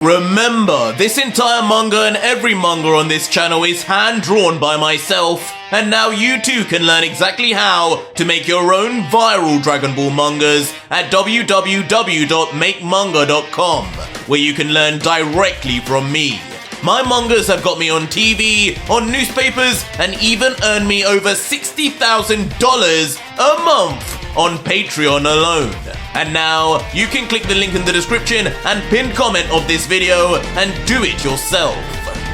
Remember, this entire manga and every manga on this channel is hand-drawn by myself, and now you too can learn exactly how to make your own viral Dragon Ball mangas at www.makemanga.com, where you can learn directly from me. My mangas have got me on TV, on newspapers, and even earned me over $60,000 a month on Patreon alone. And now, you can click the link in the description and pinned comment of this video and do it yourself.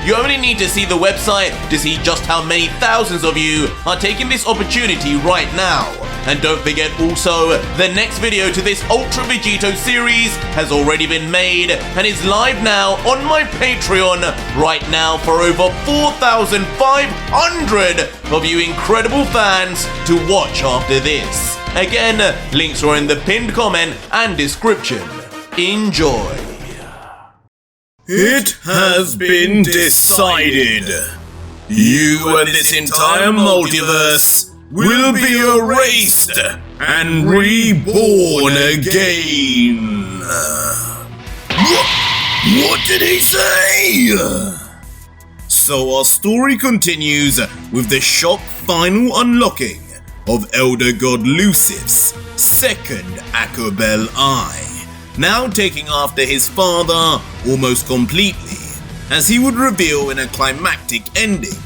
You only need to see the website to see just how many thousands of you are taking this opportunity right now. And don't forget also, the next video to this Ultra Vegito series has already been made and is live now on my Patreon right now for over 4,500 of you incredible fans to watch after this. Again, links are in the pinned comment and description. Enjoy. It has been decided. You and this entire multiverse will be erased and reborn again. What did he say? So our story continues with the shock final unlocking of Elder God Lucif's second Akobel Eye, now taking after his father almost completely, as he would reveal in a climactic ending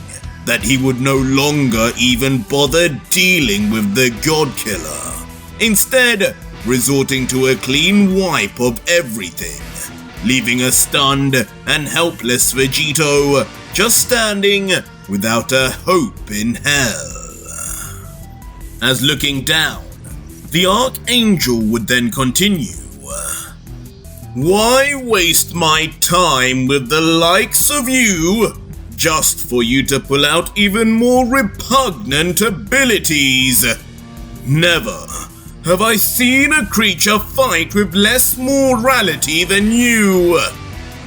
that he would no longer even bother dealing with the God Killer, instead resorting to a clean wipe of everything, leaving a stunned and helpless Vegito just standing without a hope in hell. As looking down, the Archangel would then continue. Why waste my time with the likes of you just for you to pull out even more repugnant abilities? Never have I seen a creature fight with less morality than you.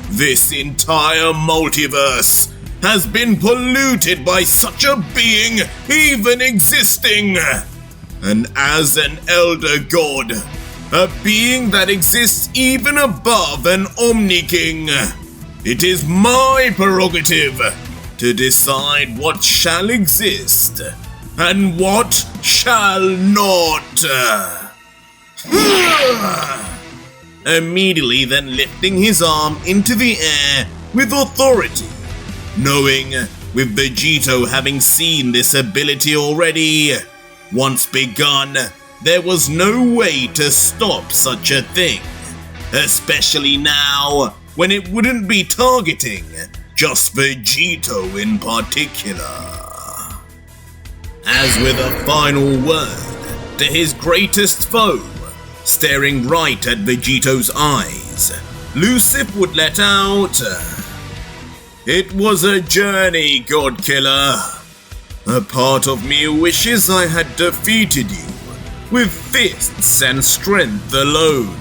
This entire multiverse has been polluted by such a being even existing. And as an elder god, a being that exists even above an Omni King, it is my prerogative to decide what shall exist and what shall not. Immediately then lifting his arm into the air with authority, knowing with Vegito having seen this ability already, once begun, there was no way to stop such a thing, especially now when it wouldn't be targeting just Vegito in particular. As with a final word to his greatest foe, staring right at Vegito's eyes, Lucif would let out, "It was a journey, God Killer. A part of me wishes I had defeated you with fists and strength alone.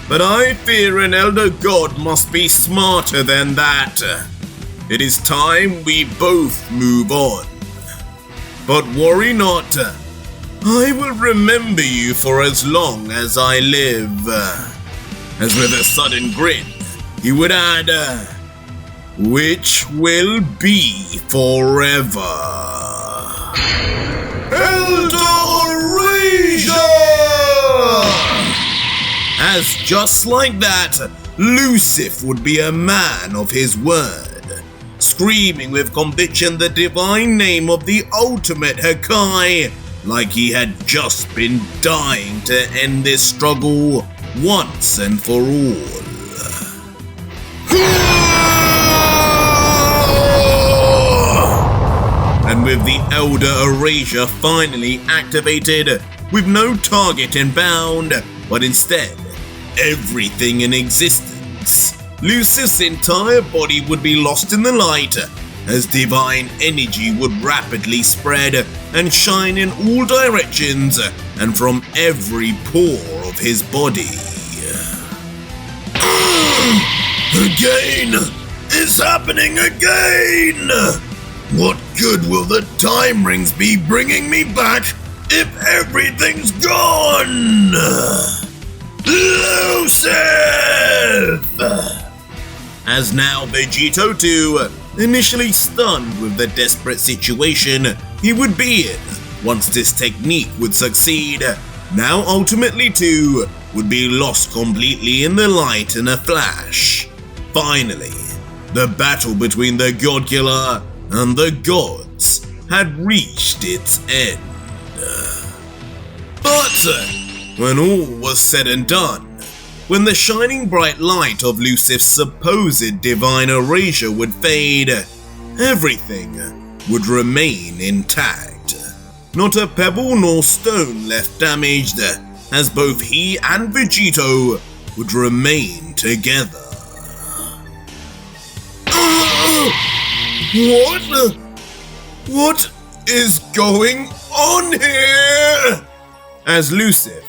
But I fear an elder god must be smarter than that. It is time we both move on. But worry not, I will remember you for as long as I live." As with a sudden grin, he would add, "Which will be forever." As just like that, Lucif would be a man of his word, screaming with conviction the divine name of the ultimate Hakai, like he had just been dying to end this struggle once and for all. And with the Elder Erasure finally activated, with no target in bound, but instead everything in existence, Lucif's entire body would be lost in the light, as divine energy would rapidly spread and shine in all directions and from every pore of his body. Again! It's happening again! What good will the time rings be bringing me back if everything's gone? Lucif! as now Vegito 2, initially stunned with the desperate situation he would be in once this technique would succeed, now ultimately too would be lost completely in the light in a flash. Finally, the battle between the God Killer and the gods had reached its end. But when all was said and done, when the shining bright light of Lucif's supposed divine erasure would fade, everything would remain intact. Not a pebble nor stone left damaged, as both he and Vegito would remain together. What is going on here? As Lucif,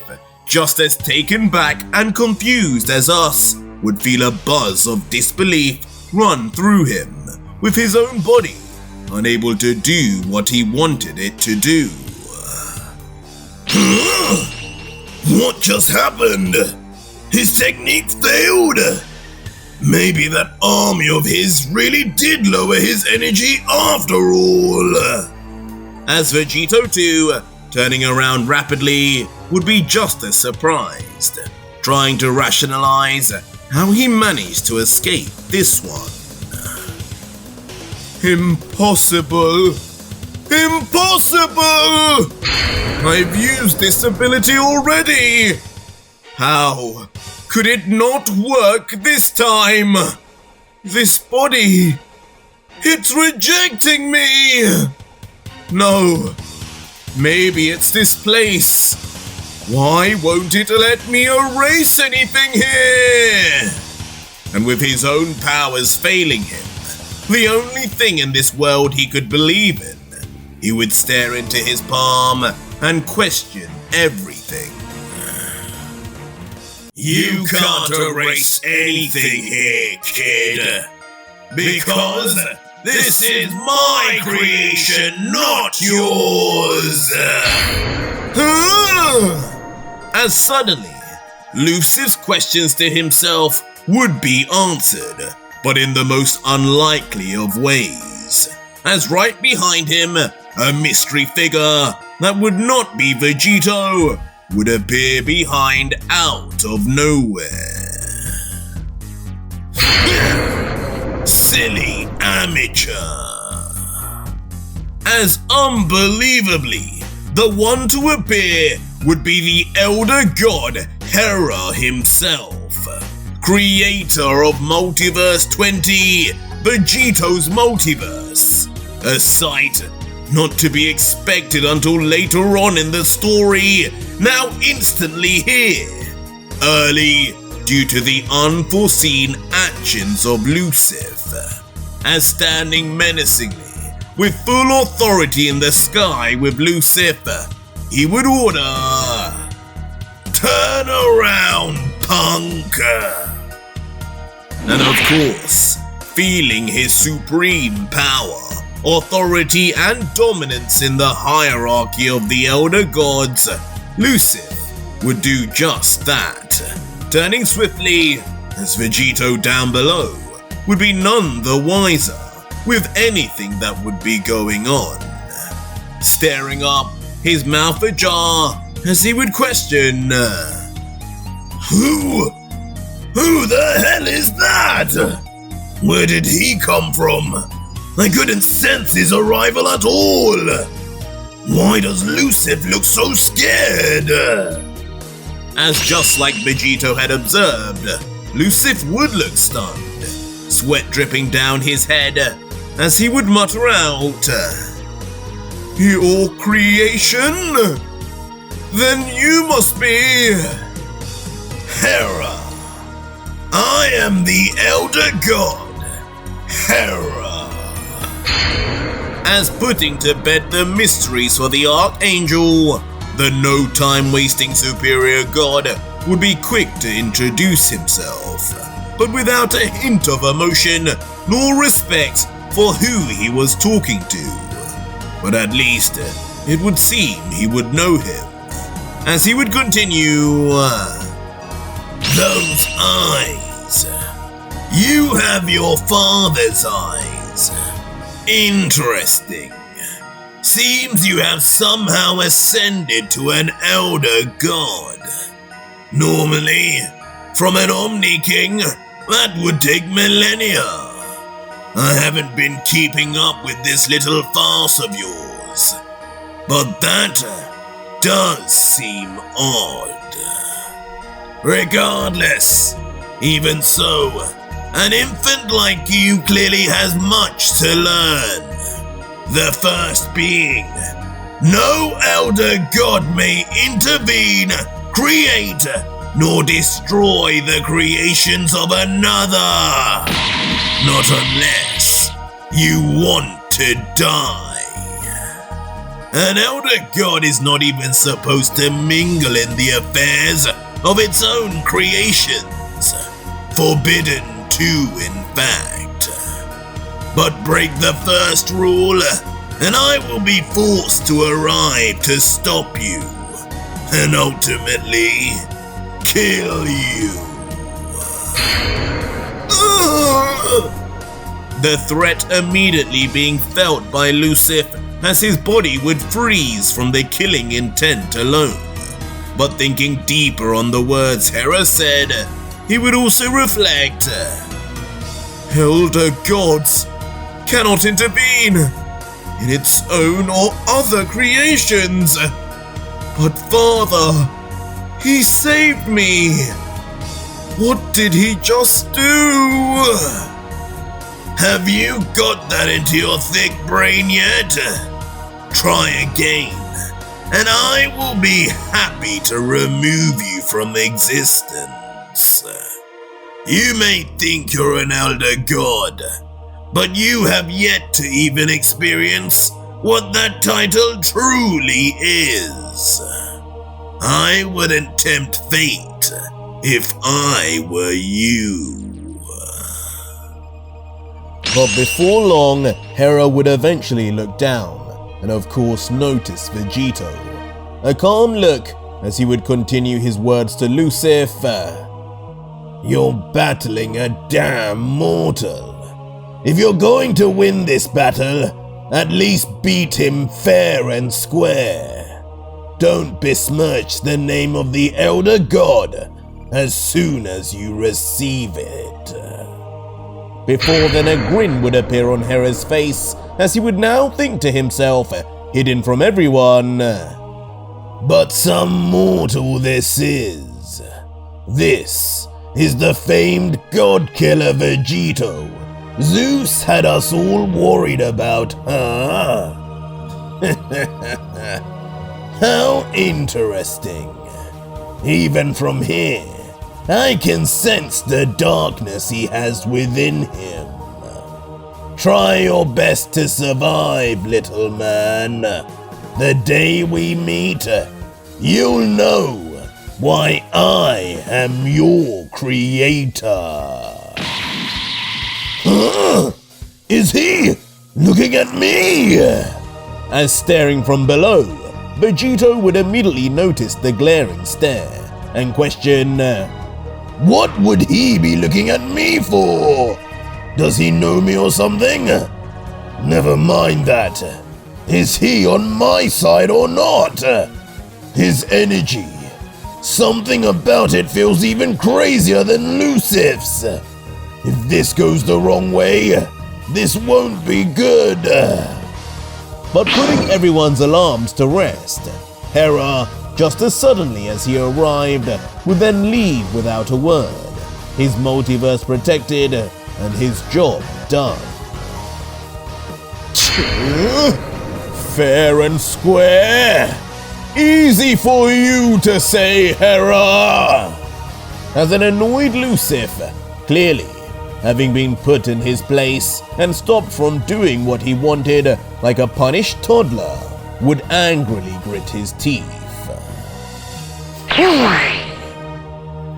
just as taken back and confused as us, would feel a buzz of disbelief run through him, with his own body unable to do what he wanted it to do. What just happened? His technique failed? Maybe that army of his really did lower his energy after all. As Vegito 2, turning around rapidly, would be just as surprised, trying to rationalize how he managed to escape this one. Impossible! Impossible! I've used this ability already! How could it not work this time? This body, it's rejecting me! No, maybe it's this place. Why won't it let me erase anything here? And with his own powers failing him, the only thing in this world he could believe in, he would stare into his palm and question everything. You can't erase anything here, kid. Because this is my creation, not yours. As suddenly, Lucif's questions to himself would be answered, but in the most unlikely of ways. As right behind him, a mystery figure that would not be Vegito would appear behind out of nowhere. Silly amateur. As unbelievably, the one to appear would be the elder god Hera himself, creator of Multiverse 20, Vegito's Multiverse, a sight not to be expected until later on in the story, now instantly here, early due to the unforeseen actions of Lucif, as standing menacingly with full authority in the sky with Lucif, he would order, "Turn around, punk!" And of course, feeling his supreme power, authority and dominance in the hierarchy of the Elder Gods, Lucif would do just that, turning swiftly as Vegito down below would be none the wiser with anything that would be going on, staring up, his mouth ajar, as he would question, Who the hell is that? Where did he come from? I couldn't sense his arrival at all. Why does Lucif look so scared? As just like Vegito had observed, Lucif would look stunned, sweat dripping down his head, as he would mutter out, "Your creation? Then you must be Hera. I am the Elder God, Hera." As putting to bed the mysteries for the Archangel, the no-time-wasting superior god would be quick to introduce himself, but without a hint of emotion nor respect for who he was talking to. But at least it would seem he would know him, as he would continue, "Those eyes. You have your father's eyes. Interesting. Seems you have somehow ascended to an elder god. Normally, from an Omni King, that would take millennia. I haven't been keeping up with this little farce of yours, but that does seem odd. Regardless, even so, an infant like you clearly has much to learn. The first being, no elder god may intervene, create, nor destroy the creations of another. Not unless you want to die. An elder god is not even supposed to mingle in the affairs of its own creations. Forbidden too, in fact. But break the first rule, and I will be forced to arrive to stop you, and ultimately kill you. The threat immediately being felt by Lucif, as his body would freeze from the killing intent alone. But thinking deeper on the words Hera said, he would also reflect, elder gods cannot intervene in its own or other creations. But Father, he saved me. What did he just do? Have you got that into your thick brain yet? Try again, and I will be happy to remove you from existence. You may think you're an elder god, but you have yet to even experience what that title truly is. I wouldn't tempt fate if I were you. But before long, Hera would eventually look down and of course notice Vegito. A calm look as he would continue his words to Lucifer. You're battling a damn mortal. If you're going to win this battle, at least beat him fair and square. Don't besmirch the name of the Elder God as soon as you receive it. Before then, a grin would appear on Hera's face as he would now think to himself, hidden from everyone, but some mortal this is. This is the famed god killer Vegito. Zeus had us all worried about, huh? How interesting. Even from here, I can sense the darkness he has within him. Try your best to survive, little man. The day we meet, you'll know why I am your creator. Is he looking at me? As staring from below, Vegito would immediately notice the glaring stare and question, what would he be looking at me for? Does he know me or something? Never mind that. Is he on my side or not? His energy. Something about it feels even crazier than Lucif's. If this goes the wrong way, this won't be good. But putting everyone's alarms to rest, Hera, just as suddenly as he arrived, would then leave without a word, his multiverse protected and his job done. Fair and square. Easy for you to say, Hera. As an annoyed Lucifer, clearly having been put in his place and stopped from doing what he wanted like a punished toddler, would angrily grit his teeth.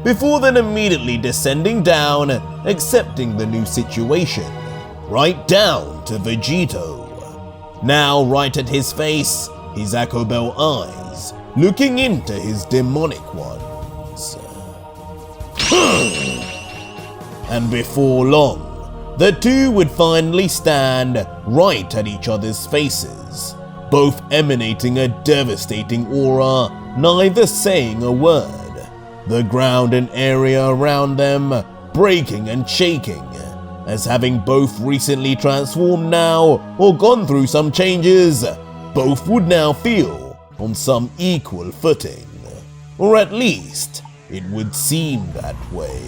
Before then immediately descending down, accepting the new situation, right down to Vegito. Now right at his face, his Akobel eyes, looking into his demonic ones. And before long, the two would finally stand right at each other's faces, both emanating a devastating aura, neither saying a word, the ground and area around them breaking and shaking, as having both recently transformed now or gone through some changes, both would now feel on some equal footing, or at least it would seem that way.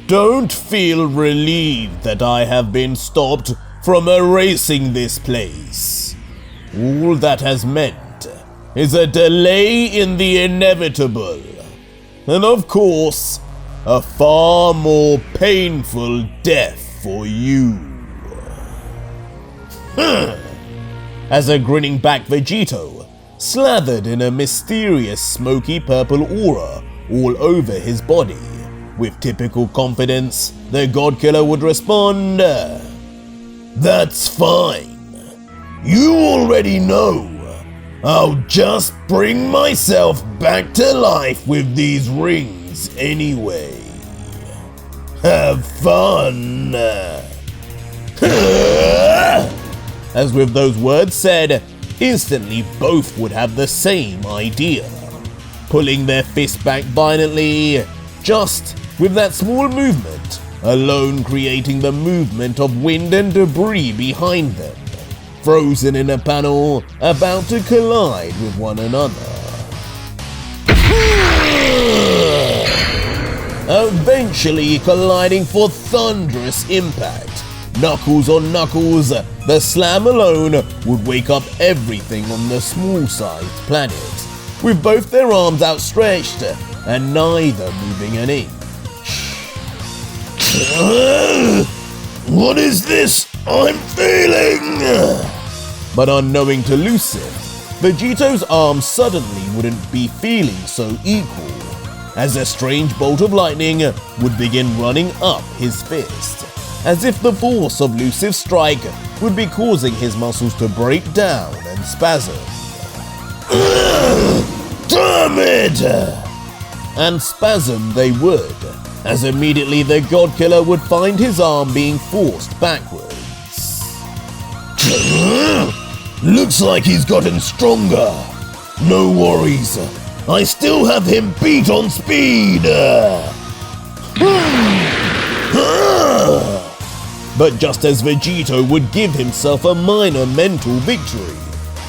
Don't feel relieved that I have been stopped from erasing this place. All that has meant is a delay in the inevitable, and of course, a far more painful death for you. As a grinning back Vegito, slathered in a mysterious smoky purple aura all over his body, with typical confidence, the God-Killer would respond, "That's fine. You already know. I'll just bring myself back to life with these rings anyway. Have fun." As with those words said, instantly both would have the same idea, pulling their fist back violently, just with that small movement alone creating the movement of wind and debris behind them, frozen in a panel about to collide with one another. Eventually colliding for thunderous impact, knuckles on knuckles, the slam alone would wake up everything on the small-sized planet, with both their arms outstretched and neither moving an inch. What is this I'm feeling? But unknowing to Lucif, Vegito's arms suddenly wouldn't be feeling so equal, as a strange bolt of lightning would begin running up his fist, as if the force of Lucif's strike would be causing his muscles to break down and spasm. Damn it! And spasm they would, as immediately the God-Killer would find his arm being forced backwards. Looks like he's gotten stronger. No worries, I still have him beat on speed. But just as Vegito would give himself a minor mental victory,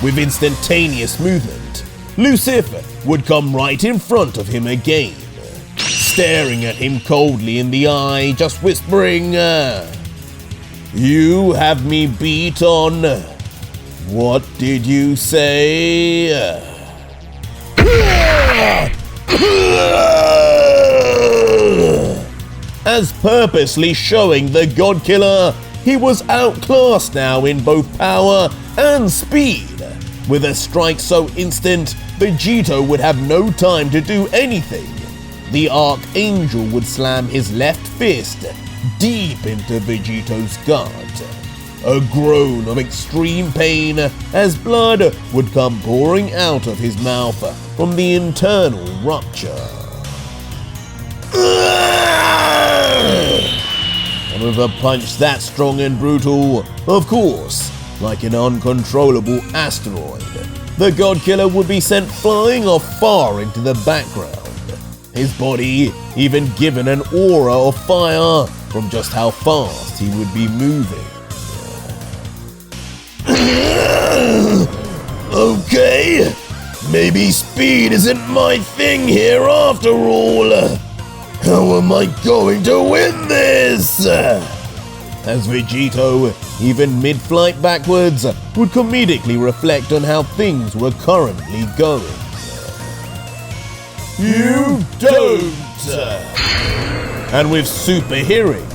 with instantaneous movement, Lucif would come right in front of him again, staring at him coldly in the eye, just whispering, "You have me beat on... what did you say?" As purposely showing the God-Killer he was outclassed now in both power and speed. With a strike so instant, Vegito would have no time to do anything. The Archangel would slam his left fist deep into Vegito's gut. A groan of extreme pain as blood would come pouring out of his mouth from the internal rupture. And with a punch that strong and brutal, of course, like an uncontrollable asteroid, the God-Killer would be sent flying off far into the background, his body even given an aura of fire from just how fast he would be moving. Okay, maybe speed isn't my thing here after all. How am I going to win this? As Vegito, even mid-flight backwards, would comedically reflect on how things were currently going. You don't! And with super hearing,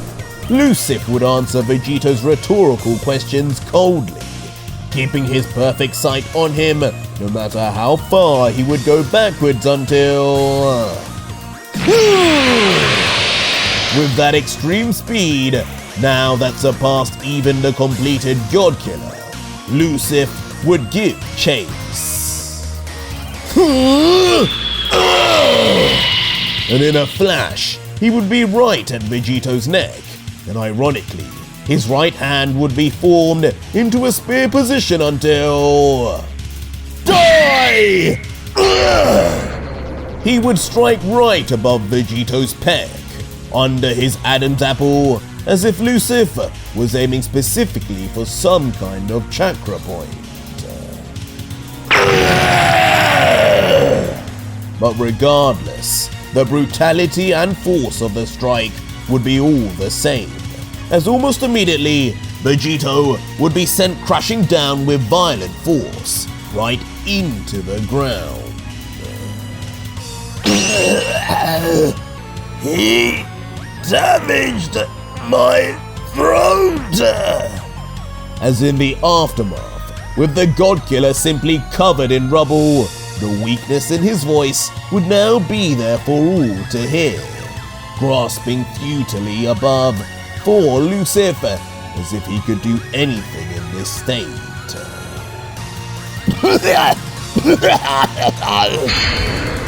Lucif would answer Vegito's rhetorical questions coldly, keeping his perfect sight on him no matter how far he would go backwards until... With that extreme speed, now that surpassed even the completed God-Killer, Lucif would give chase. And in a flash, he would be right at Vegito's neck, and ironically, his right hand would be formed into a spear position until... Die! Ugh! He would strike right above Vegito's pec, under his Adam's apple, as if Lucifer was aiming specifically for some kind of chakra point. But regardless, the brutality and force of the strike would be all the same, as almost immediately, Vegito would be sent crashing down with violent force, right into the ground. He damaged my throat! As in the aftermath, with the God-Killer simply covered in rubble, the weakness in his voice would now be there for all to hear, grasping futilely above for Lucifer as if he could do anything in this state.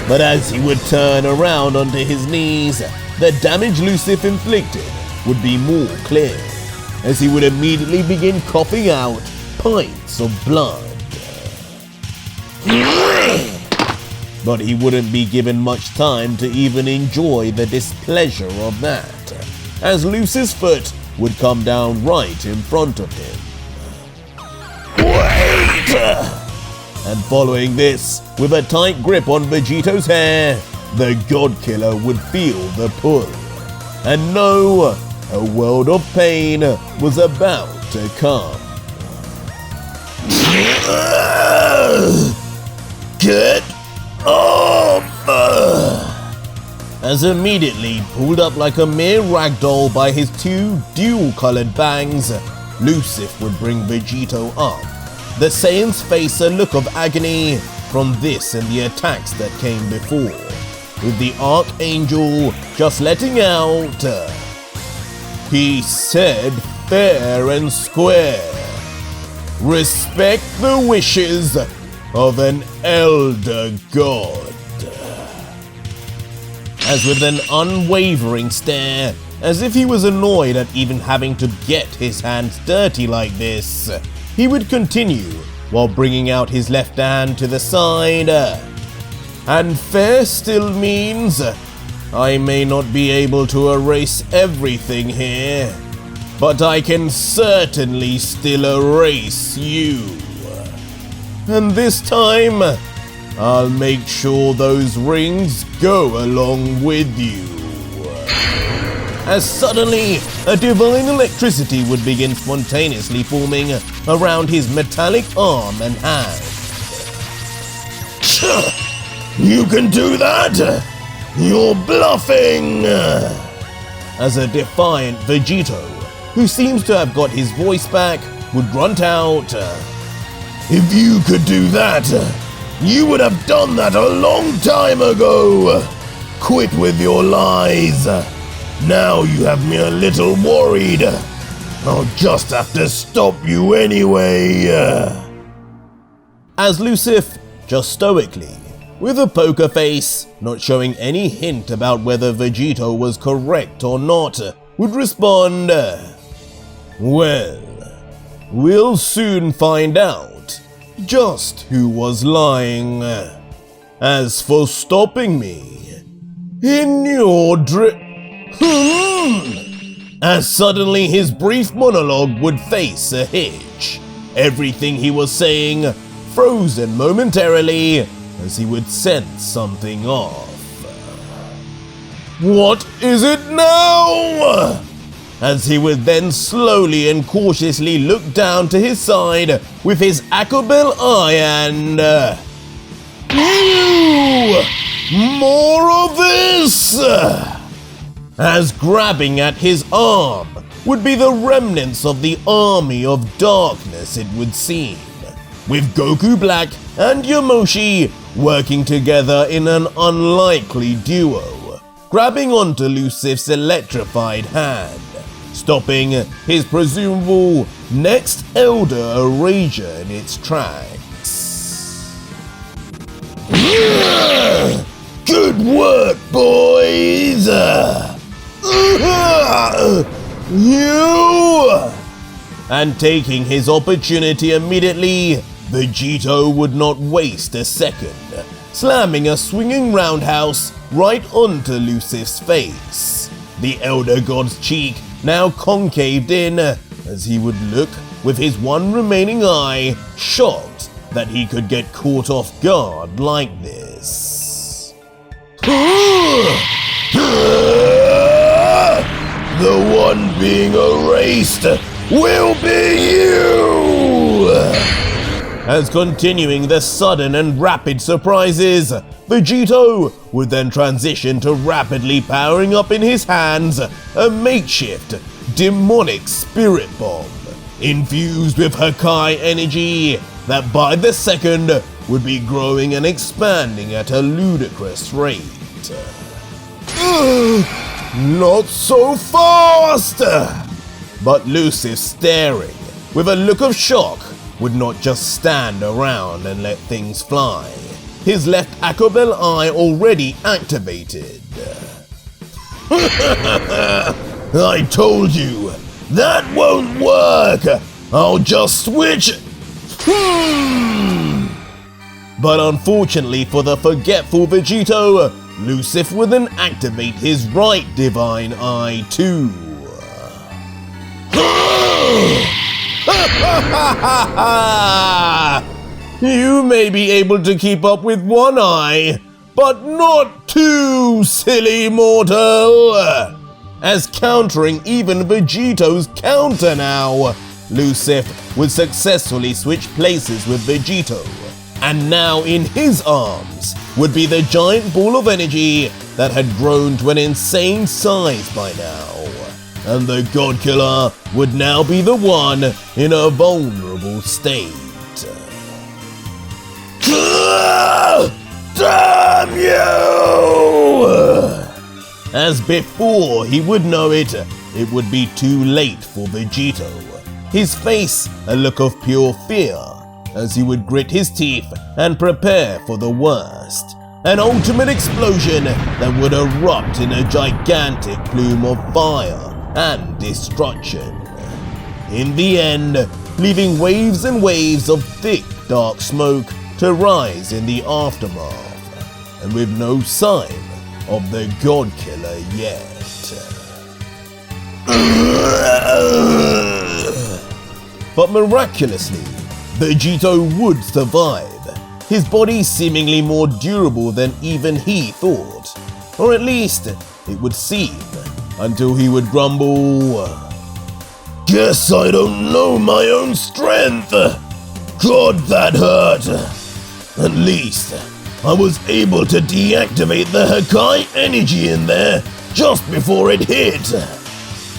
But as he would turn around onto his knees, the damage Lucifer inflicted would be more clear, as he would immediately begin coughing out pints of blood. But he wouldn't be given much time to even enjoy the displeasure of that, as Lucy's foot would come down right in front of him. Wait! And following this, with a tight grip on Vegito's hair, the God-Killer would feel the pull, and know a world of pain was about to come. Get off! As immediately pulled up like a mere ragdoll by his two dual-colored bangs, Lucifer would bring Vegito up. The Saiyan's face a look of agony from this and the attacks that came before, with the Archangel just letting out, he said fair and square, respect the wishes of an elder god. As with an unwavering stare, as if he was annoyed at even having to get his hands dirty like this, he would continue while bringing out his left hand to the side. And fair still means I may not be able to erase everything here, but I can certainly still erase you. And this time, I'll make sure those rings go along with you. As suddenly, a divine electricity would begin spontaneously forming around his metallic arm and hand. You can do that? You're bluffing! As a defiant Vegito, who seems to have got his voice back, would grunt out, if you could do that, you would have done that a long time ago! Quit with your lies! Now you have me a little worried. I'll just have to stop you anyway. As Lucifer, just stoically, with a poker face, not showing any hint about whether Vegito was correct or not, would respond, well, we'll soon find out just who was lying. As for stopping me, in your as suddenly his brief monologue would face a hitch, everything he was saying frozen momentarily as he would sense something off. What is it now? As he would then slowly and cautiously look down to his side with his Akabel eye and... More of this! As grabbing at his arm would be the remnants of the army of darkness, it would seem, with Goku Black and Yamoshi working together in an unlikely duo, grabbing onto Lucifer's electrified hand, stopping his presumable next elder erasure in its tracks. Good work, boys! You! And taking his opportunity immediately, Vegito would not waste a second, slamming a swinging roundhouse right onto Lucif's face. The Elder God's cheek now concaved in as he would look with his one remaining eye, shocked that he could get caught off guard like this. The one being erased will be you! As continuing the sudden and rapid surprises, Vegito would then transition to rapidly powering up in his hands a makeshift demonic spirit bomb, infused with Hakai energy that by the second would be growing and expanding at a ludicrous rate. Not so fast! But Lucif, staring with a look of shock, would not just stand around and let things fly. His left Akobel eye already activated. I told you, that won't work! I'll just switch. But unfortunately for the forgetful Vegito, Lucif would then activate his right divine eye too. You may be able to keep up with one eye, but not two, silly mortal! As countering even Vegito's counter now, Lucif would successfully switch places with Vegito, and now in his arms would be the giant ball of energy that had grown to an insane size by now. And the God Killer would now be the one in a vulnerable state. Damn you! As before he would know it, it would be too late for Vegito. His face a look of pure fear, as he would grit his teeth and prepare for the worst. An ultimate explosion that would erupt in a gigantic plume of fire and destruction. In the end, leaving waves and waves of thick, dark smoke to rise in the aftermath, and with no sign of the God Killer yet. But miraculously, Vegito would survive, his body seemingly more durable than even he thought, or at least it would seem, until he would grumble, "Guess I don't know my own strength. God, that hurt. At least I was able to deactivate the Hakai energy in there just before it hit.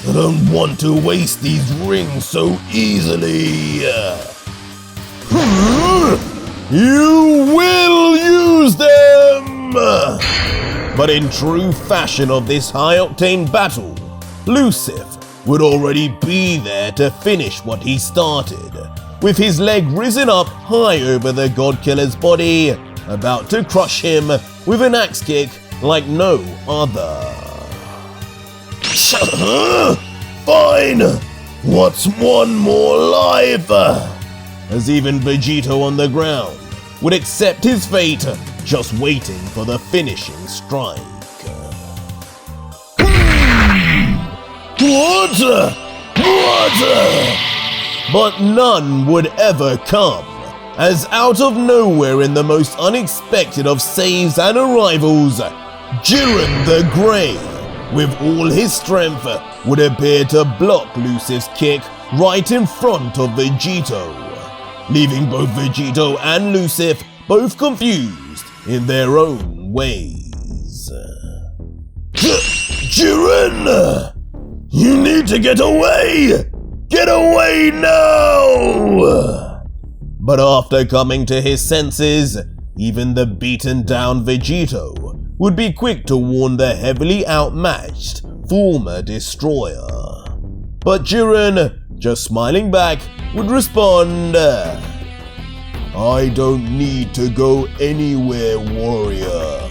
I don't want to waste these rings so easily." You will use them! But in true fashion of this high-octane battle, Lucif would already be there to finish what he started, with his leg risen up high over the God Killer's body, about to crush him with an axe kick like no other. Fine! What's one more life? As even Vegito on the ground would accept his fate, just waiting for the finishing strike. What? But none would ever come, as out of nowhere in the most unexpected of saves and arrivals, Jiren the Grey, with all his strength, would appear to block Lucif's kick right in front of Vegito, leaving both Vegito and Lucif both confused in their own ways. Jiren! You need to get away! Get away now! But after coming to his senses, even the beaten down Vegito would be quick to warn the heavily outmatched former destroyer. But Jiren, just smiling back, would respond, "I don't need to go anywhere, warrior.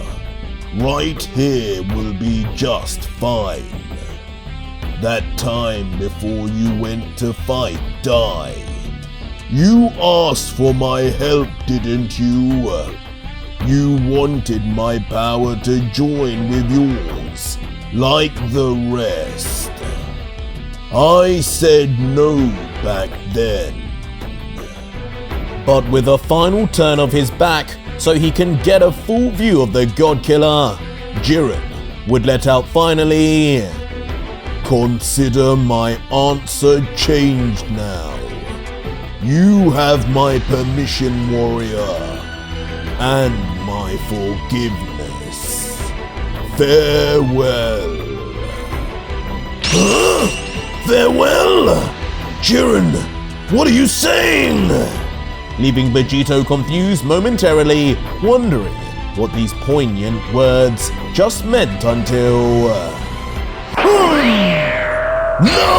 Right here will be just fine." That time before you went to fight died. You asked for my help, didn't you? You wanted my power to join with yours, like the rest. I said no back then. But with a final turn of his back so he can get a full view of the God Killer, Jiren would let out finally, "Consider my answer changed now. You have my permission, warrior, and my forgiveness. Farewell." Huh? Farewell? Jiren, what are you saying? Leaving Vegito confused momentarily, wondering what these poignant words just meant until... No!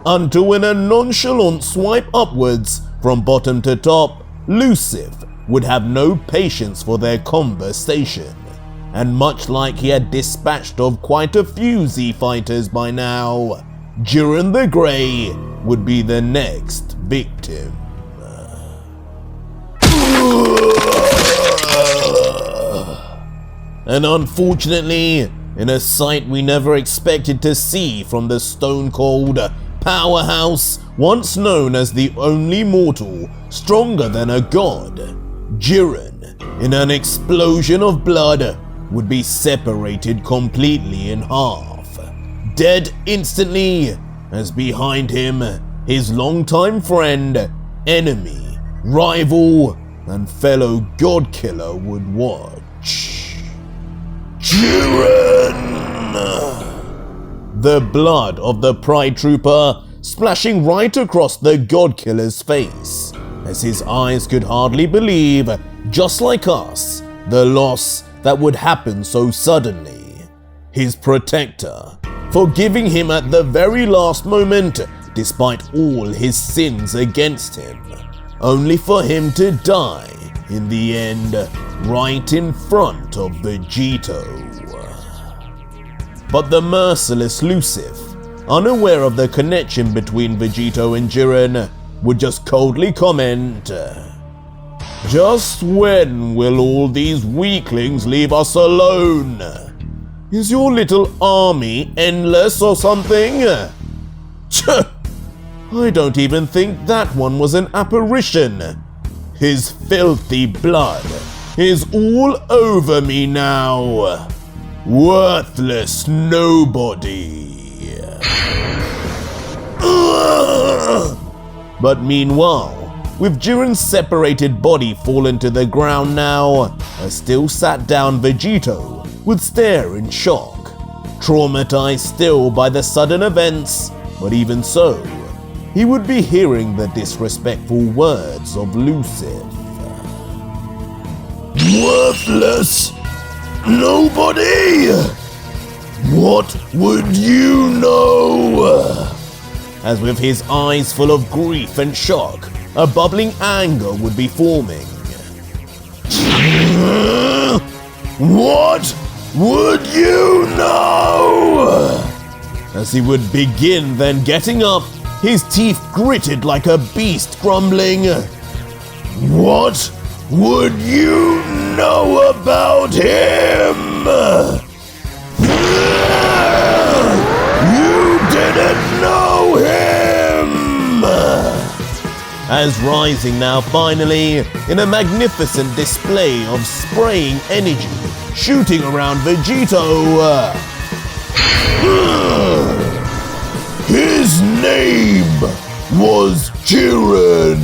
Until in a nonchalant swipe upwards from bottom to top, Lucif would have no patience for their conversation. And much like he had dispatched of quite a few Z fighters by now, Jiren the Grey would be the next victim. And unfortunately, in a sight we never expected to see from the stone-cold powerhouse once known as the only mortal stronger than a god, Jiren, in an explosion of blood, would be separated completely in half, dead instantly, as behind him his longtime friend, enemy, rival, and fellow god killer would watch. Jiren! The blood of the Pride Trooper splashing right across the god killer's face, as his eyes could hardly believe, just like us, the loss that would happen so suddenly. His protector, forgiving him at the very last moment, despite all his sins against him, only for him to die in the end, right in front of Vegito. But the merciless Lucif, unaware of the connection between Vegito and Jiren, would just coldly comment, "Just when will all these weaklings leave us alone? Is your little army endless or something? I don't even think that one was an apparition. His filthy blood is all over me now. Worthless nobody." But meanwhile, with Jiren's separated body fallen to the ground now, a still sat down Vegito would stare in shock, traumatized still by the sudden events, but even so, he would be hearing the disrespectful words of Lucif. "Worthless? Nobody? What would you know?" As with his eyes full of grief and shock, a bubbling anger would be forming. "What would you know?" As he would begin, then getting up, his teeth gritted like a beast, grumbling, "What would you know about him? You didn't know him!" As rising now finally, in a magnificent display of spraying energy, shooting around Vegito. His name was Jiren.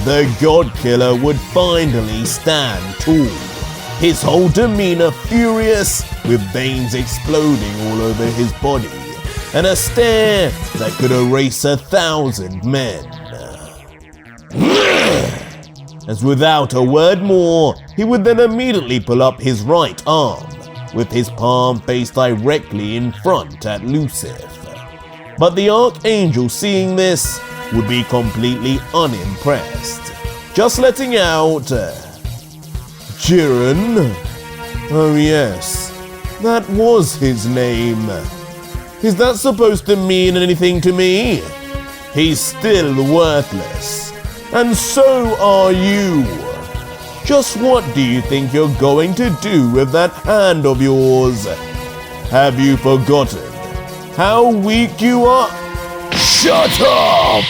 The God Killer would finally stand tall, his whole demeanor furious, with veins exploding all over his body, and a stare that could erase 1,000 men. As without a word more, he would then immediately pull up his right arm, with his palm faced directly in front at Lucif. But the Archangel, seeing this, would be completely unimpressed, just letting out, "Jiren? Oh yes, That was his name. Is that supposed to mean anything to me? He's still worthless. And so are you. Just what do you think you're going to do with that hand of yours? Have you forgotten how weak you are? Shut up!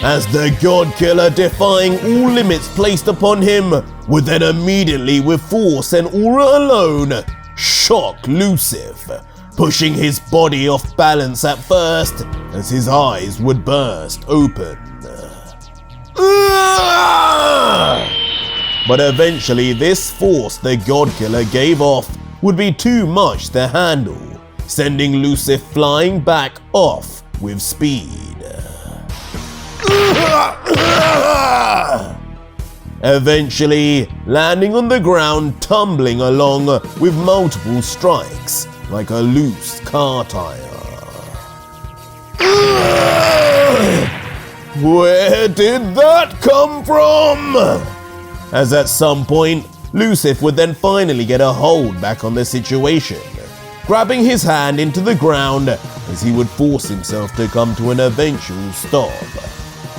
As the God Killer, defying all limits placed upon him, would then immediately, with force and aura alone, shock Lucif, pushing his body off balance at first as his eyes would burst open. But eventually this force the God Killer gave off would be too much to handle, sending Lucif flying back off with speed. Eventually landing on the ground, tumbling along with multiple strikes like a loose car tire. Where did that come from? As at some point, Lucif would then finally get a hold back on the situation, grabbing his hand into the ground as he would force himself to come to an eventual stop.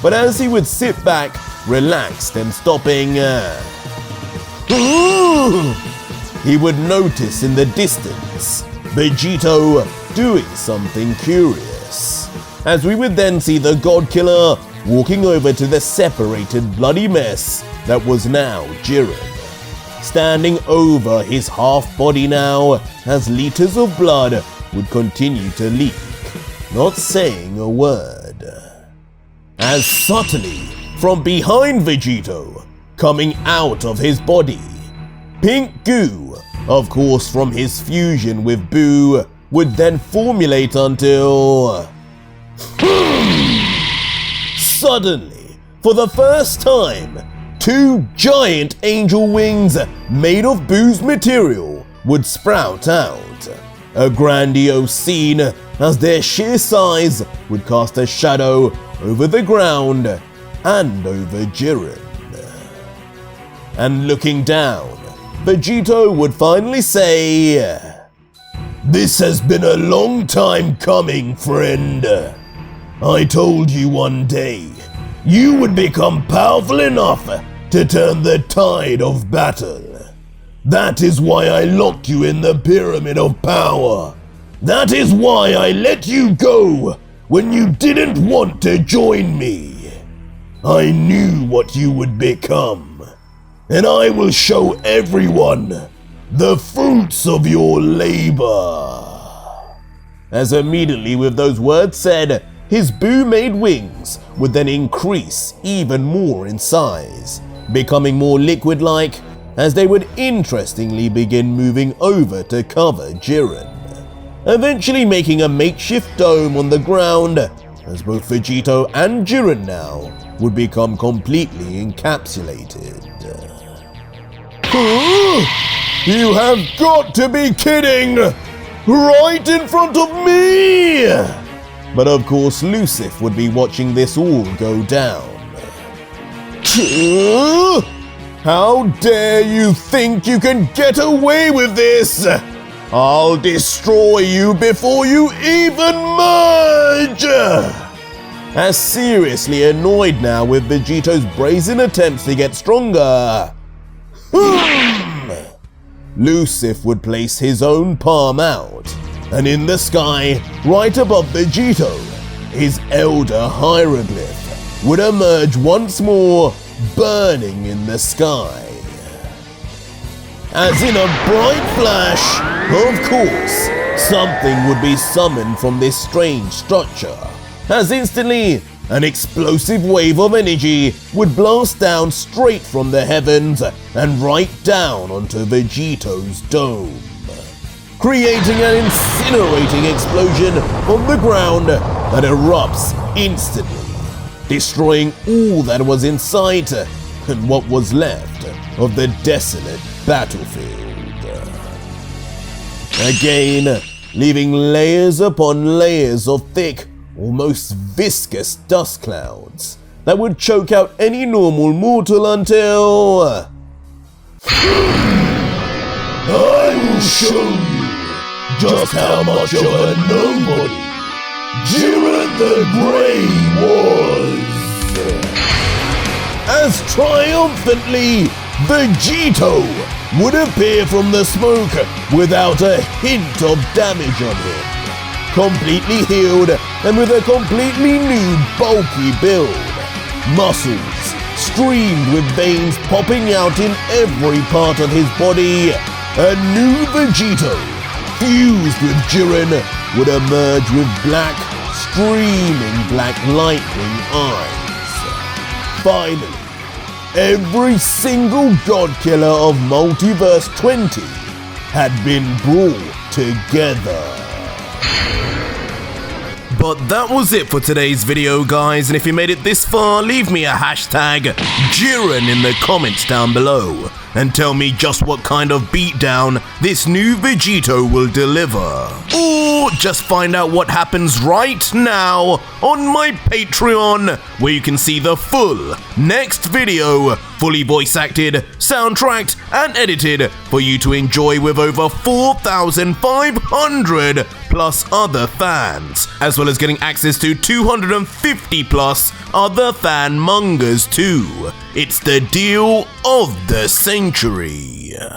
But as he would sit back, relaxed and stopping, he would notice in the distance Vegito doing something curious. As we would then see the God Killer walking over to the separated bloody mess that was now Jiren, standing over his half body now as liters of blood would continue to leak, not saying a word. As subtly, from behind Vegito, coming out of his body, pink goo, of course from his fusion with Boo, would then formulate until... Suddenly, for the first time, two giant angel wings made of Boo's material would sprout out. A grandiose scene as their sheer size would cast a shadow over the ground and over Jiren. And looking down, Vegito would finally say, "This has been a long time coming, friend. I told you one day you would become powerful enough to turn the tide of battle. That is why I locked you in the pyramid of power. That is why I let you go when you didn't want to join me. I knew what you would become, and I will show everyone the fruits of your labor." As immediately with those words said, his Boo-made wings would then increase even more in size, becoming more liquid-like as they would interestingly begin moving over to cover Jiren, eventually making a makeshift dome on the ground as both Vegito and Jiren now would become completely encapsulated. You have got to be kidding! Right in front of me! But of course Lucif would be watching this all go down. How dare you think you can get away with this? I'll destroy you before you even merge! As seriously annoyed now with Vegito's brazen attempts to get stronger, Lucif would place his own palm out, and in the sky, right above Vegito, his elder hieroglyph would emerge once more, burning in the sky. As in a bright flash, of course, something would be summoned from this strange structure, as instantly, an explosive wave of energy would blast down straight from the heavens and right down onto Vegito's dome, creating an incinerating explosion on the ground that erupts instantly, destroying all that was in sight and what was left of the desolate battlefield. Again, leaving layers upon layers of thick, almost viscous dust clouds that would choke out any normal mortal until... I will show you just how much of a nobody Jiren the Grey was. As triumphantly, Vegito would appear from the smoke without a hint of damage on him. Completely healed and with a completely new bulky build. Muscles streamed with veins popping out in every part of his body. A new Vegito, fused with Jiren, would emerge with black, streaming black lightning eyes. Finally, every single god killer of Multiverse 20 had been brought together. But that was it for today's video, guys, and if you made it this far, leave me a hashtag Jiren in the comments down below and tell me just what kind of beatdown this new Vegito will deliver. Or just find out what happens right now on my Patreon, where you can see the full next video, fully voice acted, soundtracked, and edited for you to enjoy with over 4,500 plus other fans, as well as getting access to 250 plus other fan mangas too. It's the deal of the century.